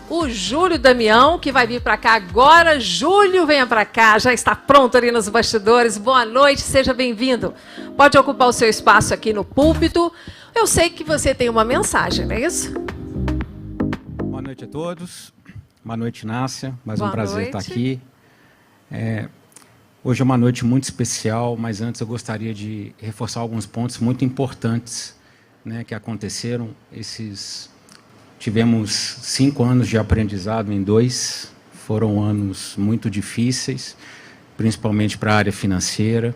o Júlio Damião, que vai vir para cá agora. Júlio, venha para cá, já está pronto ali nos bastidores. Boa noite, seja bem-vindo. Pode ocupar o seu espaço aqui no púlpito. Eu sei que você tem uma mensagem, não é isso? Boa noite a todos. Boa noite, Nácia. Mais Boa um prazer noite. estar aqui. Hoje é uma noite muito especial, mas antes eu gostaria de reforçar alguns pontos muito importantes, né, que aconteceram. Tivemos 5 anos de aprendizado em 2. Foram anos muito difíceis, principalmente para a área financeira.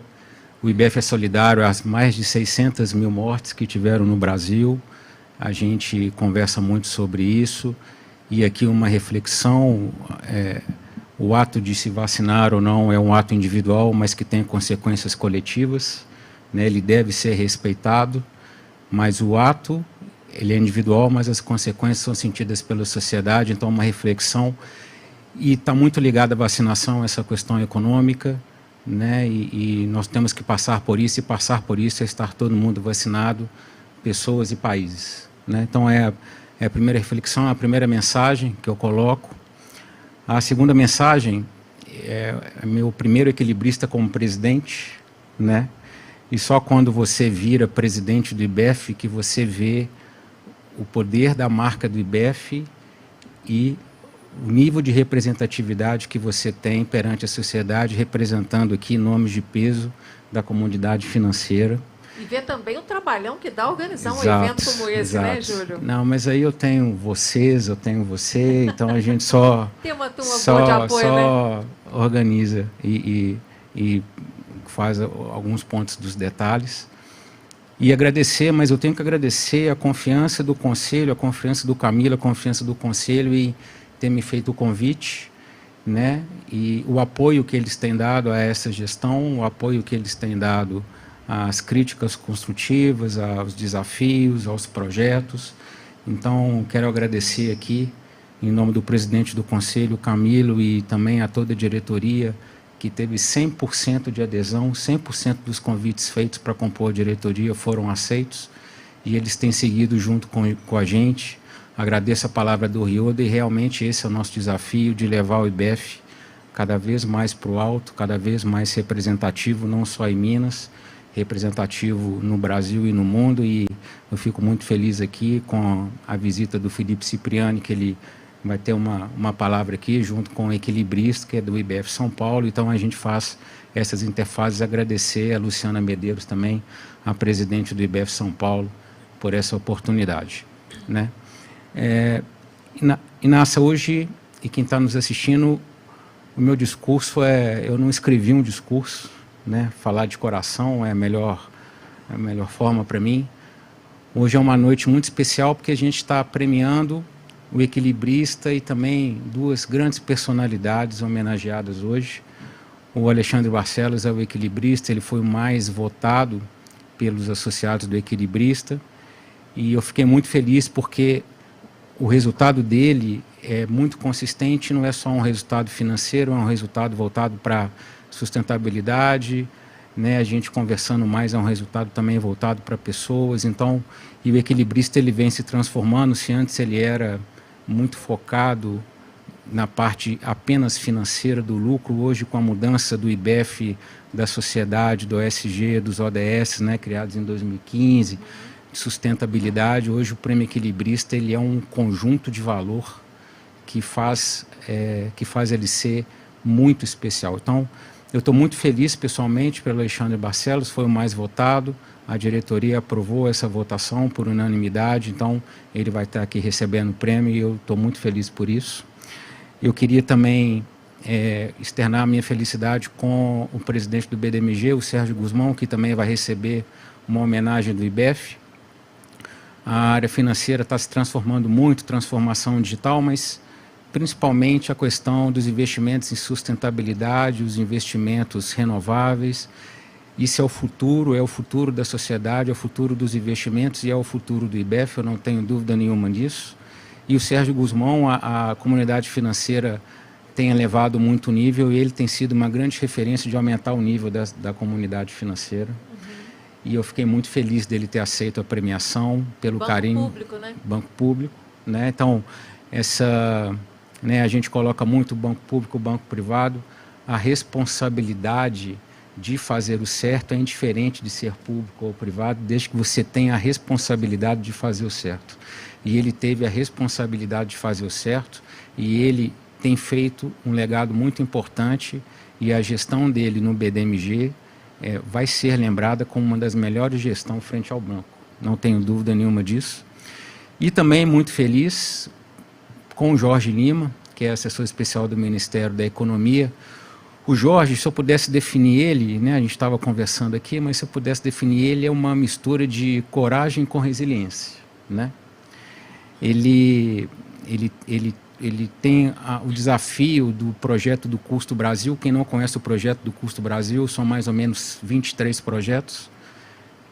O IBF é solidário às mais de 600 mil mortes que tiveram no Brasil. A gente conversa muito sobre isso. E aqui uma reflexão, o ato de se vacinar ou não é um ato individual, mas que tem consequências coletivas, né? Ele deve ser respeitado, mas o ato, ele é individual, mas as consequências são sentidas pela sociedade, então uma reflexão. E está muito ligada à vacinação, essa questão econômica, né? E nós temos que passar por isso, e passar por isso é estar todo mundo vacinado, pessoas e países, né? Então é a primeira reflexão, a primeira mensagem que eu coloco. A segunda mensagem é meu primeiro equilibrista como presidente, né? E só quando você vira presidente do IBF que você vê o poder da marca do IBF e o nível de representatividade que você tem perante a sociedade, representando aqui nomes de peso da comunidade financeira. E ver também o trabalhão que dá organizar um Exato, evento como esse, exato. né, Júlio? Não, mas aí eu tenho vocês, eu tenho você, então a gente só Tem uma turma boa de apoio, né? organiza e faz alguns pontos dos detalhes. E agradecer, mas eu tenho que agradecer a confiança do Conselho, a confiança do Camilo, a confiança do Conselho em ter me feito o convite, né? E o apoio que eles têm dado a essa gestão, o apoio que eles têm dado às críticas construtivas, aos desafios, aos projetos. Então, quero agradecer aqui, em nome do presidente do Conselho, Camilo, e também a toda a diretoria, que teve 100% de adesão, 100% dos convites feitos para compor a diretoria foram aceitos, e eles têm seguido junto com a gente. Agradeço a palavra do Rioda, e realmente esse é o nosso desafio, de levar o IBF cada vez mais para o alto, cada vez mais representativo, não só em Minas, representativo no Brasil e no mundo. E eu fico muito feliz aqui com a visita do Felipe Cipriani, que ele vai ter uma palavra aqui, junto com o equilibrista, que é do IBF São Paulo. Então a gente faz essas interfaces. Agradecer a Luciana Medeiros também, a presidente do IBF São Paulo, por essa oportunidade, né? Inácia, hoje, e quem está nos assistindo, o meu discurso eu não escrevi um discurso, né? Falar de coração é a melhor forma para mim. Hoje é uma noite muito especial, porque a gente está premiando o equilibrista e também 2 grandes personalidades homenageadas hoje. O Alexandre Barcelos é o equilibrista, ele foi o mais votado pelos associados do equilibrista, e eu fiquei muito feliz porque o resultado dele é muito consistente, não é só um resultado financeiro, é um resultado voltado para sustentabilidade, né? A gente conversando mais, é um resultado também voltado para pessoas. Então, e o equilibrista, ele vem se transformando. Se antes ele era muito focado na parte apenas financeira do lucro, hoje com a mudança do IBF, da sociedade, do OSG, dos ODS, né, criados em 2015, de sustentabilidade, hoje o prêmio equilibrista, ele é um conjunto de valor que faz ele ser muito especial. Então, eu estou muito feliz pessoalmente pelo Alexandre Barcelos, foi o mais votado, a diretoria aprovou essa votação por unanimidade, então ele vai estar aqui recebendo o prêmio, e eu estou muito feliz por isso. Eu queria também externar a minha felicidade com o presidente do BDMG, o Sérgio Guzmão, que também vai receber uma homenagem do IBF. A área financeira está se transformando muito, transformação digital, mas principalmente a questão dos investimentos em sustentabilidade, os investimentos renováveis. Isso é o futuro da sociedade, é o futuro dos investimentos e é o futuro do IBF, eu não tenho dúvida nenhuma disso. E o Sérgio Guzmão, a comunidade financeira tem elevado muito o nível, e ele tem sido uma grande referência de aumentar o nível da comunidade financeira. E eu fiquei muito feliz dele ter aceito a premiação, pelo carinho. Banco Público, né? Banco Público, né? Então, né, a gente coloca muito o banco público, o banco privado, a responsabilidade de fazer o certo é indiferente de ser público ou privado, desde que você tenha a responsabilidade de fazer o certo. E ele teve a responsabilidade de fazer o certo, e ele tem feito um legado muito importante, e a gestão dele no BDMG vai ser lembrada como uma das melhores gestões frente ao banco. Não tenho dúvida nenhuma disso. E também muito feliz com o Jorge Lima, que é assessor especial do Ministério da Economia. O Jorge, se eu pudesse definir ele, né, a gente estava conversando aqui, mas se eu pudesse definir ele, é uma mistura de coragem com resiliência, né? Ele tem o desafio do projeto do Custo Brasil. Quem não conhece o projeto do Custo Brasil, são mais ou menos 23 projetos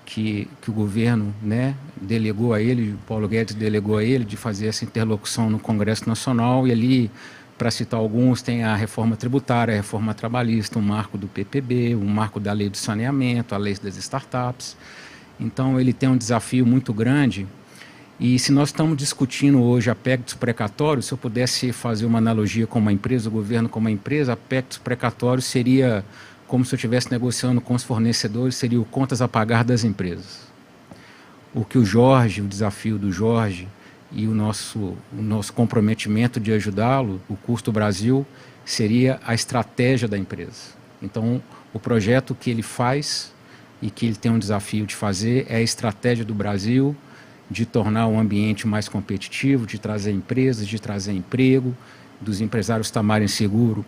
que o governo, né, delegou a ele, o Paulo Guedes delegou a ele de fazer essa interlocução no Congresso Nacional, e ali, para citar alguns, tem a reforma tributária, a reforma trabalhista, o marco do PPB, o marco da lei do saneamento, a lei das startups. Então ele tem um desafio muito grande. E se nós estamos discutindo hoje aspectos precatórios, se eu pudesse fazer uma analogia com uma empresa, o governo com uma empresa, aspectos precatórios seria como se eu estivesse negociando com os fornecedores, seria o contas a pagar das empresas. O que o Jorge, o desafio do Jorge e o nosso comprometimento de ajudá-lo, o Custo Brasil, seria a estratégia da empresa. Então, o projeto que ele faz e que ele tem um desafio de fazer é a estratégia do Brasil, de tornar o ambiente mais competitivo, de trazer empresas, de trazer emprego, dos empresários tomarem seguro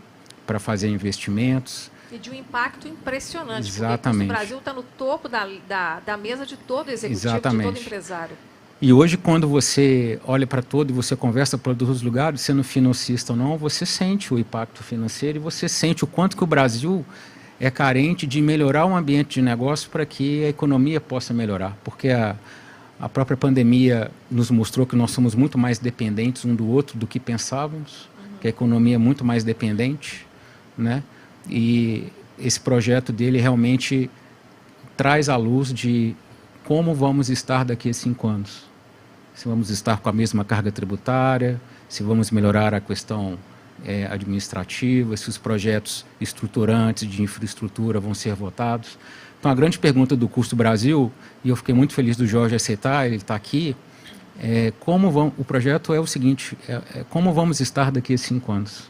para fazer investimentos. E de um impacto impressionante. Exatamente. Porque o Brasil está no topo da mesa de todo executivo, Exatamente. de todo empresário. E hoje, quando você olha para todo e você conversa para todos os lugares, sendo financista ou não, você sente o impacto financeiro e você sente o quanto que o Brasil é carente de melhorar o ambiente de negócio para que a economia possa melhorar. Porque a própria pandemia nos mostrou que nós somos muito mais dependentes um do outro do que pensávamos, que a economia é muito mais dependente, né? E esse projeto dele realmente traz à luz de como vamos estar daqui a 5 anos. Se vamos estar com a mesma carga tributária, se vamos melhorar a questão administrativa, se os projetos estruturantes de infraestrutura vão ser votados. Então, a grande pergunta do Custo Brasil, e eu fiquei muito feliz do Jorge aceitar, ele está aqui, o projeto é o seguinte, como vamos estar daqui a 5 anos?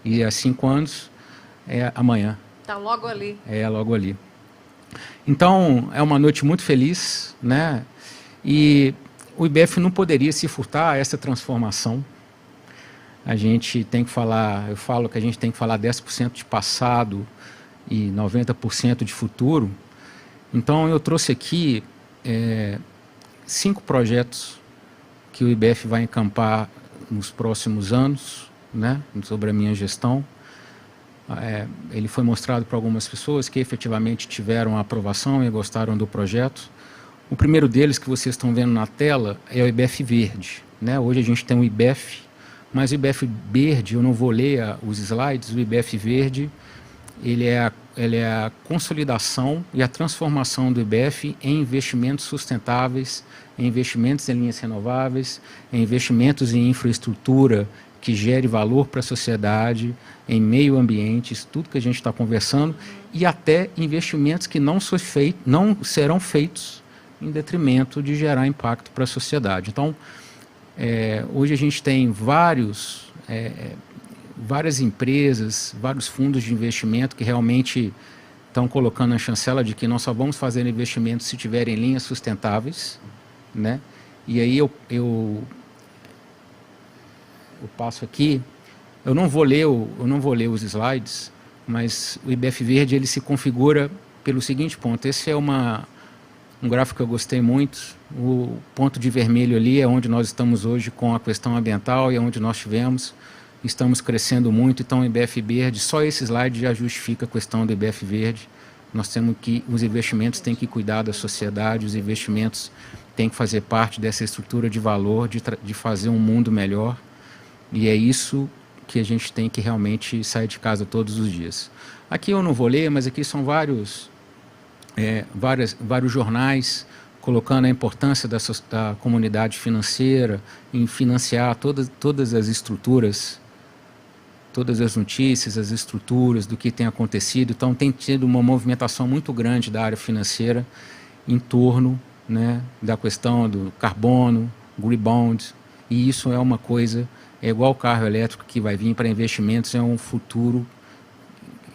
E há 5 anos é amanhã. Está logo ali. É logo ali. Então, é uma noite muito feliz, né? E o IBF não poderia se furtar a essa transformação. A gente tem que falar, eu falo que a gente tem que falar 10% de passado e 90% de futuro. Então, eu trouxe aqui 5 projetos que o IBF vai encampar nos próximos anos, né, sobre a minha gestão. Ele foi mostrado para algumas pessoas que efetivamente tiveram a aprovação e gostaram do projeto. O primeiro deles, que vocês estão vendo na tela, é o IBF Verde, né? Hoje a gente tem o IBF, mas o IBF Verde, eu não vou ler os slides, o IBF Verde, ele é a consolidação e a transformação do IBF em investimentos sustentáveis, em investimentos em linhas renováveis, em investimentos em infraestrutura que gere valor para a sociedade, em meio ambiente, isso tudo que a gente está conversando, e até investimentos que não serão feitos em detrimento de gerar impacto para a sociedade. Então, hoje a gente tem várias empresas, vários fundos de investimento que realmente estão colocando a chancela de que nós só vamos fazer investimentos se tiverem linhas sustentáveis, né? E aí eu passo aqui, eu não vou ler os slides, mas o IBF Verde ele se configura pelo seguinte ponto. Esse é um gráfico que eu gostei muito. O ponto de vermelho ali é onde nós estamos hoje com a questão ambiental e é onde nós estamos crescendo muito. Então, o IBF Verde, só esse slide já justifica a questão do IBF Verde. Nós temos que, os investimentos têm que cuidar da sociedade, os investimentos têm que fazer parte dessa estrutura de valor, de fazer um mundo melhor. E é isso que a gente tem que realmente sair de casa todos os dias. Aqui eu não vou ler, mas aqui são vários jornais colocando a importância da comunidade financeira em financiar todas as estruturas, todas as notícias, as estruturas do que tem acontecido. Então, tem tido uma movimentação muito grande da área financeira em torno, né, da questão do carbono, green bond, e isso é uma coisa, é igual o carro elétrico que vai vir para investimentos, é um futuro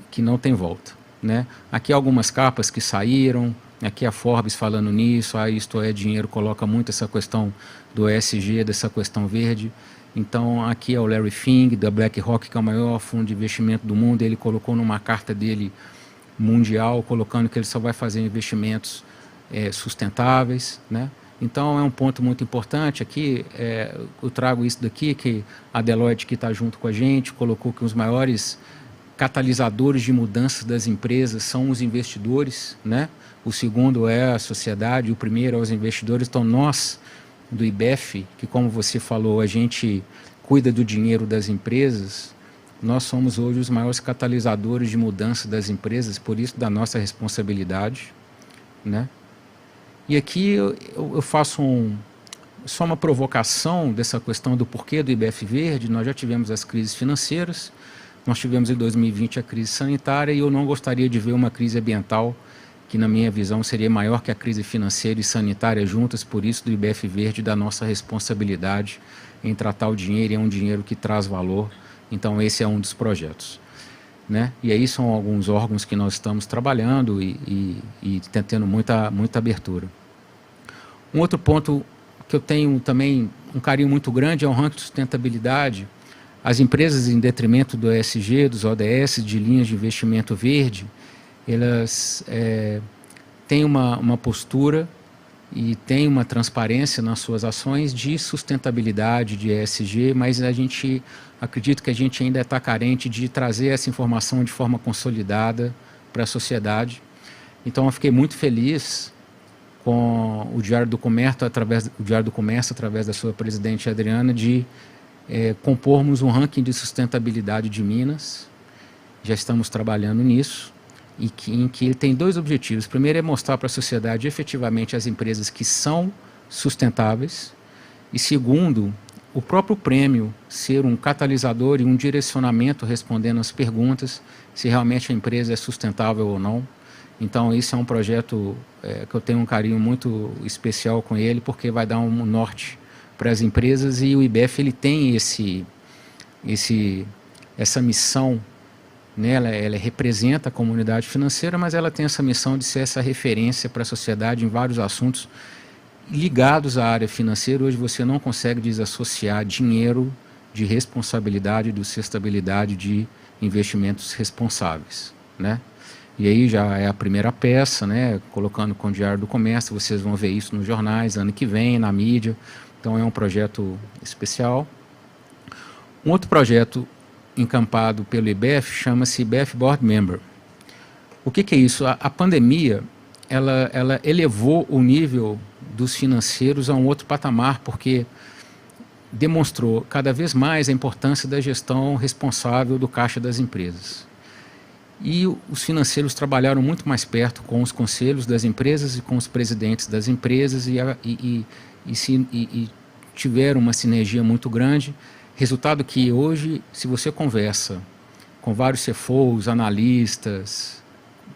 que não tem volta, né? Aqui algumas capas que saíram, aqui a Forbes falando nisso, Isto É Dinheiro coloca muito essa questão do ESG, dessa questão verde. Então aqui é o Larry Fink, da BlackRock, que é o maior fundo de investimento do mundo, ele colocou numa carta dele mundial, colocando que ele só vai fazer investimentos sustentáveis, né? Então é um ponto muito importante aqui, eu trago isso daqui, que a Deloitte, que está junto com a gente, colocou que os maiores catalisadores de mudanças das empresas são os investidores, né? O segundo é a sociedade, o primeiro é os investidores. Então nós, do IBEF, que como você falou, a gente cuida do dinheiro das empresas, nós somos hoje os maiores catalisadores de mudança das empresas, por isso da nossa responsabilidade, né? E aqui eu faço só uma provocação dessa questão do porquê do IBEF Verde. Nós já tivemos as crises financeiras, nós tivemos em 2020 a crise sanitária, e eu não gostaria de ver uma crise ambiental que, na minha visão, seria maior que a crise financeira e sanitária juntas. Por isso, do IBEF Verde, da nossa responsabilidade em tratar o dinheiro, e é um dinheiro que traz valor. Então esse é um dos projetos, né? E aí são alguns órgãos que nós estamos trabalhando e tendo muita abertura. Um outro ponto que eu tenho também um carinho muito grande é o ranking de sustentabilidade. As empresas, em detrimento do ESG, dos ODS, de linhas de investimento verde, elas têm uma postura e têm uma transparência nas suas ações de sustentabilidade, de ESG, mas acredito que a gente ainda está carente de trazer essa informação de forma consolidada para a sociedade. Então eu fiquei muito feliz com o Diário do Comércio, através da sua presidente Adriana, de compormos um ranking de sustentabilidade de Minas. Já estamos trabalhando nisso, em que ele tem dois objetivos. Primeiro é mostrar para a sociedade efetivamente as empresas que são sustentáveis, e segundo, o próprio prêmio ser um catalisador e um direcionamento respondendo às perguntas se realmente a empresa é sustentável ou não. Então isso é um projeto que eu tenho um carinho muito especial com ele, porque vai dar um norte para as empresas, e o IBEF ele tem essa missão, né? Ela representa a comunidade financeira, mas ela tem essa missão de ser essa referência para a sociedade em vários assuntos ligados à área financeira. Hoje você não consegue desassociar dinheiro de responsabilidade, de sustentabilidade, de investimentos responsáveis, né? E aí já é a primeira peça, né? Colocando com o Diário do Comércio, vocês vão ver isso nos jornais ano que vem, na mídia. Então é um projeto especial. Um outro projeto encampado pelo IBEF chama-se IBEF Board Member. O que é isso? A pandemia ela elevou o nível dos financeiros a um outro patamar, porque demonstrou cada vez mais a importância da gestão responsável do caixa das empresas. E os financeiros trabalharam muito mais perto com os conselhos das empresas e com os presidentes das empresas, e tiveram uma sinergia muito grande. Resultado que hoje, se você conversa com vários CFOs, analistas,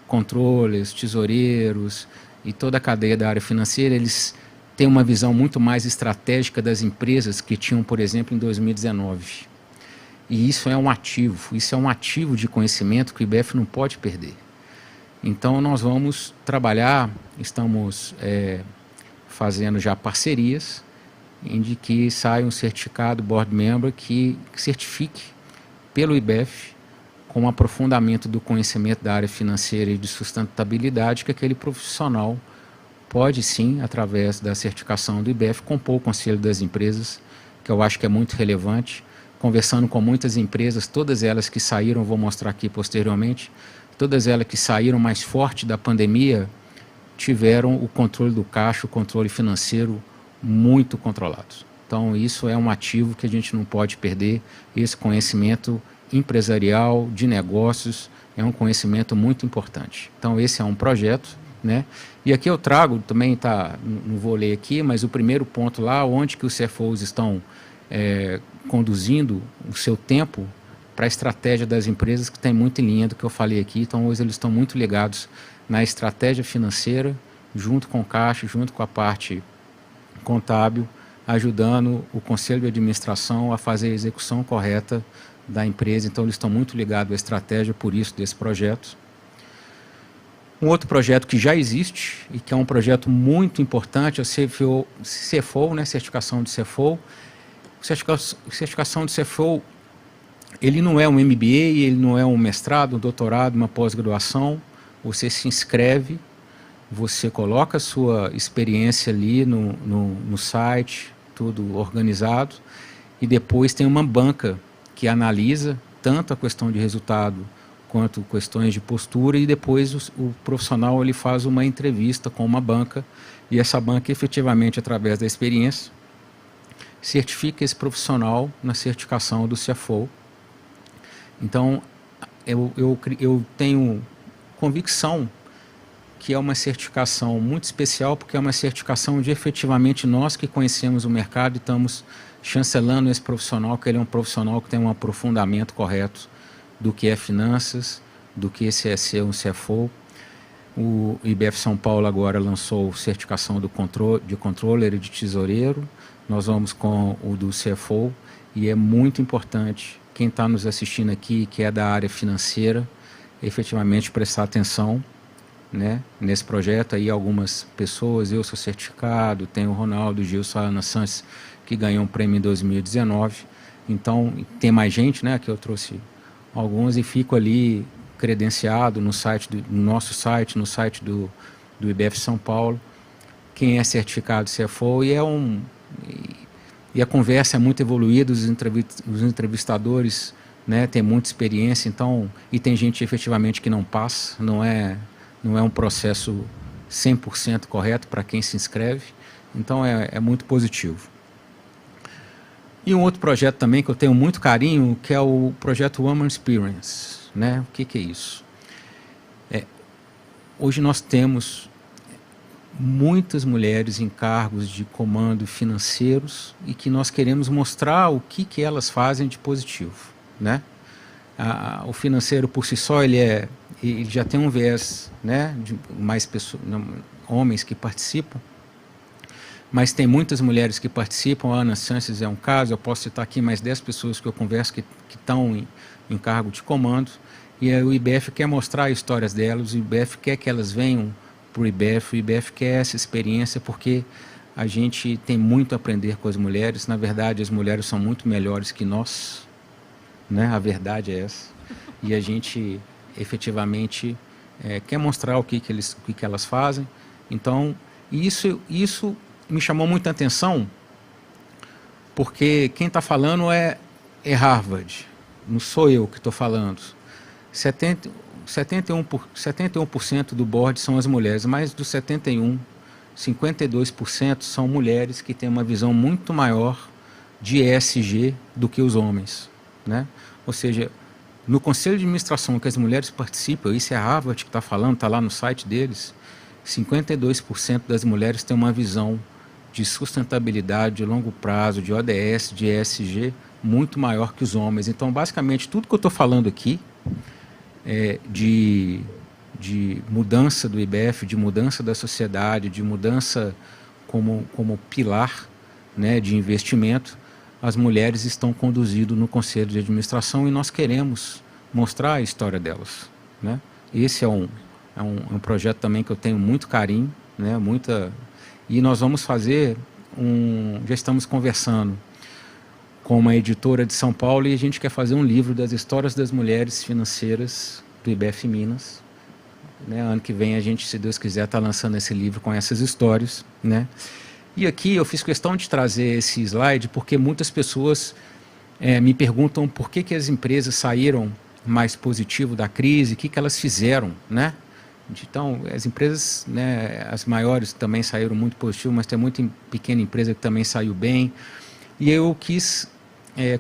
controllers, tesoureiros e toda a cadeia da área financeira, eles têm uma visão muito mais estratégica das empresas que tinham, por exemplo, em 2019. E isso é um ativo de conhecimento que o IBEF não pode perder. Então nós vamos trabalhar, estamos fazendo já parcerias, em que saia um certificado Board Member que certifique pelo IBEF, com um aprofundamento do conhecimento da área financeira e de sustentabilidade, que aquele profissional pode sim, através da certificação do IBEF, compor o Conselho das Empresas, que eu acho que é muito relevante. Conversando com muitas empresas, todas elas que saíram, vou mostrar aqui posteriormente, todas elas que saíram mais forte da pandemia, tiveram o controle do caixa, o controle financeiro muito controlados. Então isso é um ativo que a gente não pode perder. Esse conhecimento empresarial, de negócios, é um conhecimento muito importante. Então esse é um projeto, né? E aqui eu trago, também tá, não vou ler aqui, mas o primeiro ponto lá, onde que os CFOs estão conduzindo o seu tempo para a estratégia das empresas, que tem muito em linha do que eu falei aqui. Então, hoje eles estão muito ligados na estratégia financeira, junto com o caixa, junto com a parte contábil, ajudando o conselho de administração a fazer a execução correta da empresa. Então, eles estão muito ligados à estratégia, por isso, desse projeto. Um outro projeto que já existe e que é um projeto muito importante é o CFO, né, certificação de CFO. Certificação de CFO, ele não é um MBA, ele não é um mestrado, um doutorado, uma pós-graduação. Você se inscreve, você coloca a sua experiência ali no site, tudo organizado, e depois tem uma banca que analisa tanto a questão de resultado quanto questões de postura, e depois o profissional ele faz uma entrevista com uma banca, e essa banca efetivamente, através da experiência, certifica esse profissional na certificação do CFO. Então, eu tenho convicção que é uma certificação muito especial, porque é uma certificação de efetivamente nós que conhecemos o mercado e estamos chancelando esse profissional, que ele é um profissional que tem um aprofundamento correto do que é finanças, do que é ser um CFO. O IBF São Paulo agora lançou certificação de controller e de tesoureiro. Nós vamos com o do CFO, e é muito importante quem está nos assistindo aqui, que é da área financeira, efetivamente prestar atenção, né, nesse projeto. Aí algumas pessoas, eu sou certificado, tem o Ronaldo, o Gilson, a Ana Santos, que ganhou um prêmio em 2019. Então, tem mais gente, né, que eu trouxe alguns, e fico ali credenciado no site, no nosso site, no site do IBF São Paulo, quem é certificado CFO, e a conversa é muito evoluída, os entrevistadores, né, têm muita experiência, então, e tem gente efetivamente que não passa, não é um processo 100% correto para quem se inscreve, então é muito positivo. E um outro projeto também que eu tenho muito carinho, que é o projeto Woman Experience, né? O que é isso? Hoje nós temos muitas mulheres em cargos de comando financeiros e que nós queremos mostrar o que elas fazem de positivo, né? O financeiro por si só ele já tem um viés, né, de mais pessoas, homens que participam, mas tem muitas mulheres que participam. A Ana Sanches é um caso, eu posso citar aqui mais 10 pessoas que eu converso que estão em cargo de comando, e o IBF quer mostrar as histórias delas, o IBF quer que elas venham para o IBF quer essa experiência, porque a gente tem muito a aprender com as mulheres. Na verdade, as mulheres são muito melhores que nós, né? A verdade é essa, e a gente efetivamente quer mostrar o que elas fazem. Então, isso me chamou muita atenção, porque quem está falando é Harvard, não sou eu que estou falando. 71% do board são as mulheres, mas dos 52% são mulheres que têm uma visão muito maior de ESG do que os homens, né? Ou seja, no conselho de administração que as mulheres participam, isso é a Harvard que está falando, está lá no site deles, 52% das mulheres têm uma visão de sustentabilidade, de longo prazo, de ODS, de ESG, muito maior que os homens. Então, basicamente, tudo que eu estou falando aqui, de mudança do IBF, de mudança da sociedade, de mudança como pilar, né, de investimento, as mulheres estão conduzindo no conselho de administração, e nós queremos mostrar a história delas, né? Esse é um projeto também que eu tenho muito carinho, né, e nós vamos fazer já estamos conversando com uma editora de São Paulo, e a gente quer fazer um livro das histórias das mulheres financeiras do IBF Minas, né? Ano que vem a gente, se Deus quiser, está lançando esse livro com essas histórias, né? E aqui eu fiz questão de trazer esse slide porque muitas pessoas me perguntam por que as empresas saíram mais positivo da crise, o que elas fizeram, né? Então, as empresas, né, as maiores também saíram muito positivo, mas tem muita pequena empresa que também saiu bem. E eu quis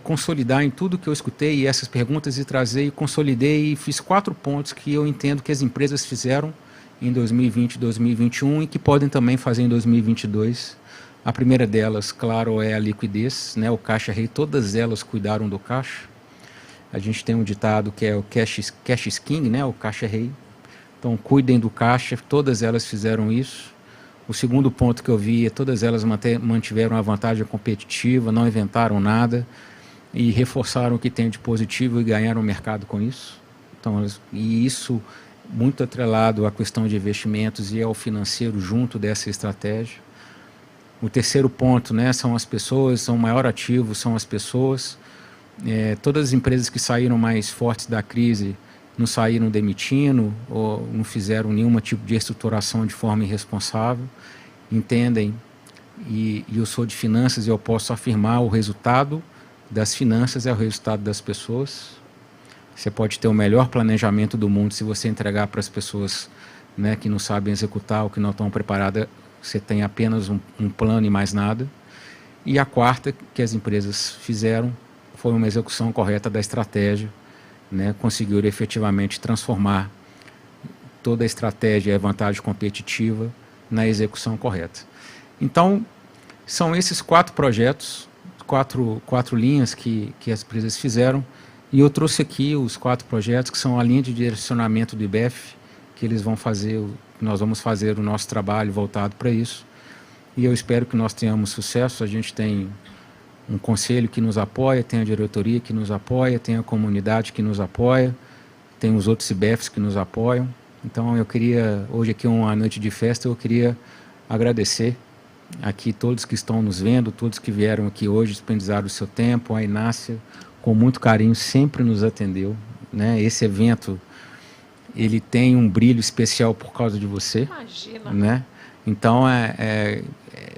consolidar em tudo que eu escutei e essas perguntas, e trazer e consolidei, e fiz 4 pontos que eu entendo que as empresas fizeram em 2020 e 2021 e que podem também fazer em 2022. A primeira delas, claro, é a liquidez, né? O Caixa Rei, todas elas cuidaram do caixa. A gente tem um ditado que é o cash is king, né? O Caixa Rei. Então, cuidem do caixa, todas elas fizeram isso. O segundo ponto que eu vi é todas elas mantiveram a vantagem competitiva, não inventaram nada e reforçaram o que tem de positivo e ganharam o mercado com isso. Então, e isso muito atrelado à questão de investimentos e ao financeiro junto dessa estratégia. O terceiro ponto, né, são as pessoas, são o maior ativo, são as pessoas. Todas as empresas que saíram mais fortes da crise não saíram demitindo ou não fizeram nenhum tipo de reestruturação de forma irresponsável, entendem, e eu sou de finanças e eu posso afirmar o resultado das finanças é o resultado das pessoas. Você pode ter o melhor planejamento do mundo, se você entregar para as pessoas, né, que não sabem executar ou que não estão preparadas, você tem apenas um plano e mais nada. E a quarta que as empresas fizeram foi uma execução correta da estratégia, né, conseguiram efetivamente transformar toda a estratégia e a vantagem competitiva na execução correta. Então, são esses 4 projetos, quatro linhas que as empresas fizeram, e eu trouxe aqui os 4 projetos que são a linha de direcionamento do IBEF, que eles vão fazer, nós vamos fazer o nosso trabalho voltado para isso, e eu espero que nós tenhamos sucesso. A gente tem um conselho que nos apoia, tem a diretoria que nos apoia, tem a comunidade que nos apoia, tem os outros IBEFs que nos apoiam. Então eu queria, hoje aqui é uma noite de festa, eu queria agradecer aqui todos que estão nos vendo, todos que vieram aqui hoje, disponibilizaram o seu tempo. A Inácia, com muito carinho, sempre nos atendeu, né? Esse evento, ele tem um brilho especial por causa de você. Imagina. Né? Então,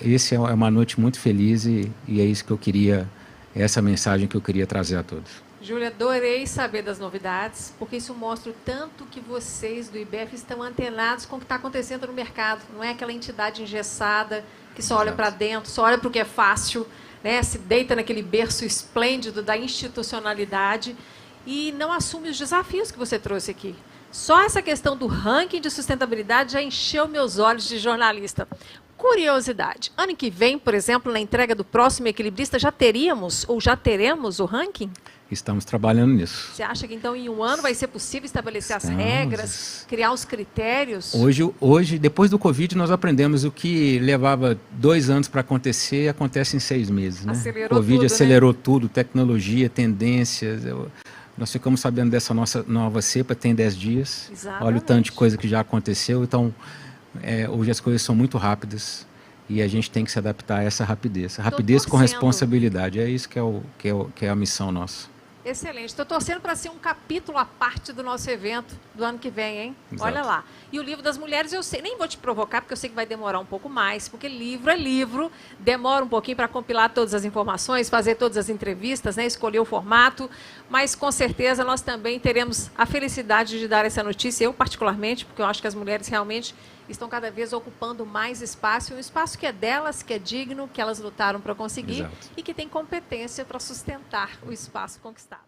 esse é uma noite muito feliz e é isso que eu queria, essa mensagem que eu queria trazer a todos. Júlia, adorei saber das novidades, porque isso mostra o tanto que vocês do IBEF estão antenados com o que está acontecendo no mercado. Não é aquela entidade engessada que só olha para dentro, só olha para o que é fácil, né? Se deita naquele berço esplêndido da institucionalidade e não assume os desafios que você trouxe aqui. Só essa questão do ranking de sustentabilidade já encheu meus olhos de jornalista. Curiosidade, ano que vem, por exemplo, na entrega do próximo Equilibrista, já teríamos ou já teremos o ranking? Estamos trabalhando nisso. Você acha que então em um ano vai ser possível estabelecer as regras, criar os critérios? Hoje, depois do Covid, nós aprendemos o que levava 2 anos para acontecer, acontece em 6 meses. Né? O Covid acelerou tudo, tecnologia, tendências. Nós ficamos sabendo dessa nossa nova cepa, tem 10 dias. Exatamente. Olha o tanto de coisa que já aconteceu. Então, hoje as coisas são muito rápidas e a gente tem que se adaptar a essa rapidez. Rapidez com responsabilidade. É isso que é a missão nossa. Excelente. Estou torcendo para ser um capítulo à parte do nosso evento do ano que vem, hein? Exato. Olha lá. E o livro das mulheres, eu sei, nem vou te provocar, porque eu sei que vai demorar um pouco mais, porque livro é livro, demora um pouquinho para compilar todas as informações, fazer todas as entrevistas, né? Escolher o formato, mas com certeza nós também teremos a felicidade de dar essa notícia, eu particularmente, porque eu acho que as mulheres realmente estão cada vez ocupando mais espaço, um espaço que é delas, que é digno, que elas lutaram para conseguir. Exato. E que tem competência para sustentar o espaço conquistado.